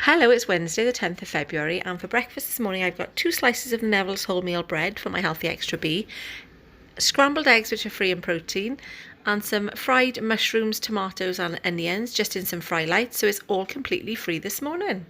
Hello, it's Wednesday the 10th of February and for breakfast this morning I've got 2 slices of Neville's wholemeal bread for my Healthy Extra B, scrambled eggs which are free in protein, and some fried mushrooms, tomatoes and onions just in some fry lights, so it's all completely free this morning.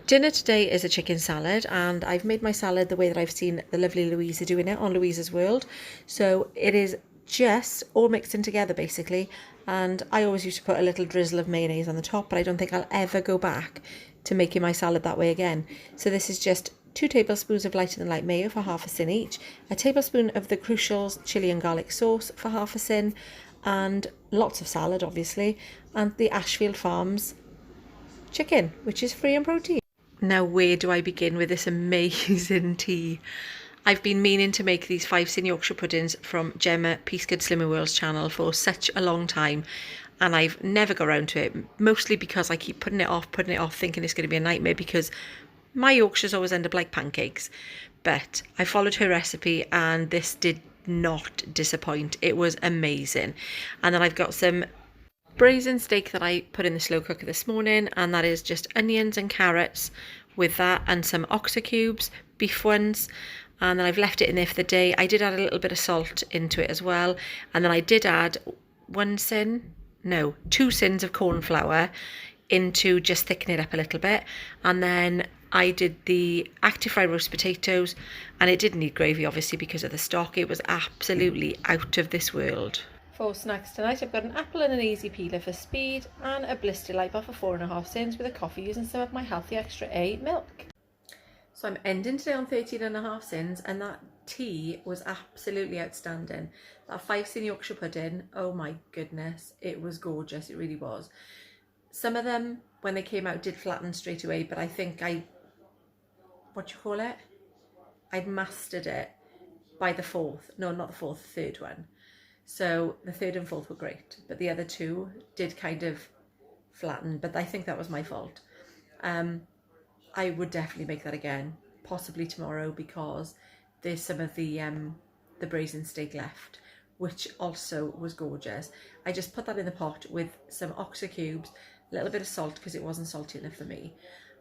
Dinner today is a chicken salad, and I've made my salad the way that I've seen the lovely Louisa doing it on Louisa's World. So it is just all mixed in together basically, and I always used to put a little drizzle of mayonnaise on the top, but I don't think I'll ever go back to making my salad that way again. So this is just 2 tablespoons of lighter than light mayo for half a sin each, a tablespoon of the Crucial's chilli and garlic sauce for half a sin, and lots of salad obviously, and the Ashfield Farms chicken, which is free in protein. Now, where do I begin with this amazing tea? I've been meaning to make these 5 sin Yorkshire puddings from Gemma Peacegood Slimmer World's channel for such a long time, and I've never got around to it, mostly because I keep putting it off, thinking it's going to be a nightmare because my Yorkshires always end up like pancakes. But I followed her recipe and this did not disappoint. It was amazing. And then I've got some braised steak that I put in the slow cooker this morning, and that is just onions and carrots with that and some oxo cubes, beef ones, and then I've left it in there for the day. I did add a little bit of salt into it as well, and then I did add 2 sins of corn flour into just thicken it up a little bit, and then I did the active fry roast potatoes, and it didn't need gravy obviously because of the stock. It was absolutely out of this world. For snacks tonight, I've got an apple and an easy peeler for speed and a blister light bar for 4.5 cents with a coffee using some of my Healthy Extra A milk. So I'm ending today on 13.5 cents, and that tea was absolutely outstanding. That 5 sin Yorkshire pudding, oh my goodness, it was gorgeous, it really was. Some of them, when they came out, did flatten straight away, but I think I'd mastered it by the fourth, no, not the fourth, the third one. So the third and fourth were great, but the other 2 did kind of flatten, but I think that was my fault. I would definitely make that again, possibly tomorrow, because there's some of the braised steak left, which also was gorgeous. I just put that in the pot with some oxo cubes, a little bit of salt because it wasn't salty enough for me,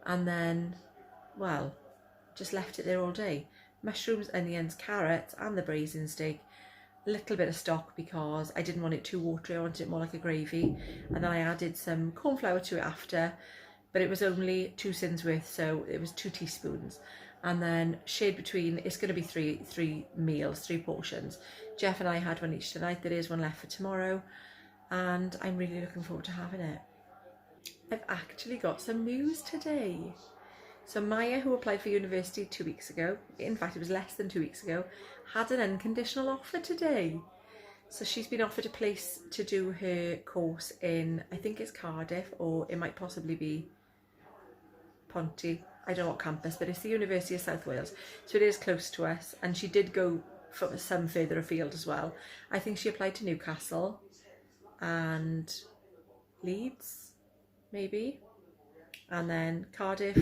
and then, well, just left it there all day. Mushrooms, onions, carrots and the braised steak. Little bit of stock because I didn't want it too watery, I wanted it more like a gravy, and then I added some corn flour to it after, but it was only 2 sins worth, so it was 2 teaspoons, and then shared between, it's going to be three meals, 3 portions. Jeff and I had one each tonight, there is one left for tomorrow, and I'm really looking forward to having it. I've actually got some news today. So Maya, who applied for university 2 weeks ago, in fact it was less than 2 weeks ago, had an unconditional offer today. So she's been offered a place to do her course in, I think it's Cardiff, or it might possibly be Ponty, I don't know what campus, but it's the University of South Wales, so it is close to us, and she did go for some further afield as well. I think she applied to Newcastle and Leeds, maybe, and then Cardiff,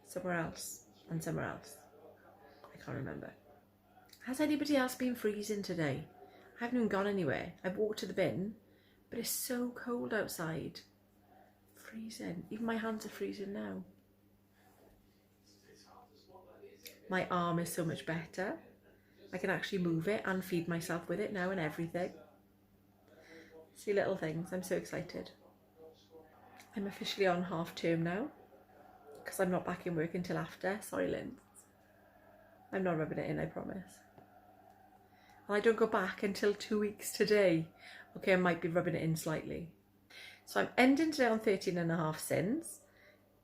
somewhere else, and somewhere else. I can't remember. Has anybody else been freezing today? I haven't even gone anywhere. I've walked to the bin, but it's so cold outside. Freezing. Even my hands are freezing now. My arm is so much better. I can actually move it and feed myself with it now and everything. See, little things. I'm so excited. I'm officially on half term now, because I'm not back in work until after. Sorry, Lynn. I'm not rubbing it in, I promise. And I don't go back until 2 weeks today. Okay, I might be rubbing it in slightly. So I'm ending today on 13.5 cents.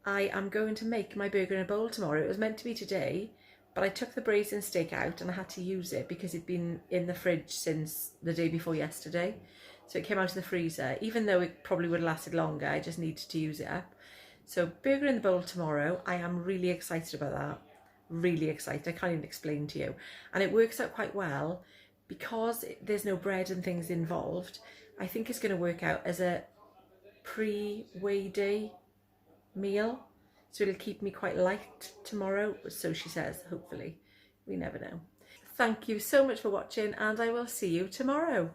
I am going to make my burger in a bowl tomorrow. It was meant to be today, but I took the braised steak out and I had to use it because it'd been in the fridge since the day before yesterday. So it came out of the freezer. Even though it probably would have lasted longer, I just needed to use it up. So burger in the bowl tomorrow. I am really excited about that. Really excited. I can't even explain to you. And it works out quite well because there's no bread and things involved. I think it's going to work out as a pre-weigh day meal. So it'll keep me quite light tomorrow. So she says, hopefully. We never know. Thank you so much for watching, and I will see you tomorrow.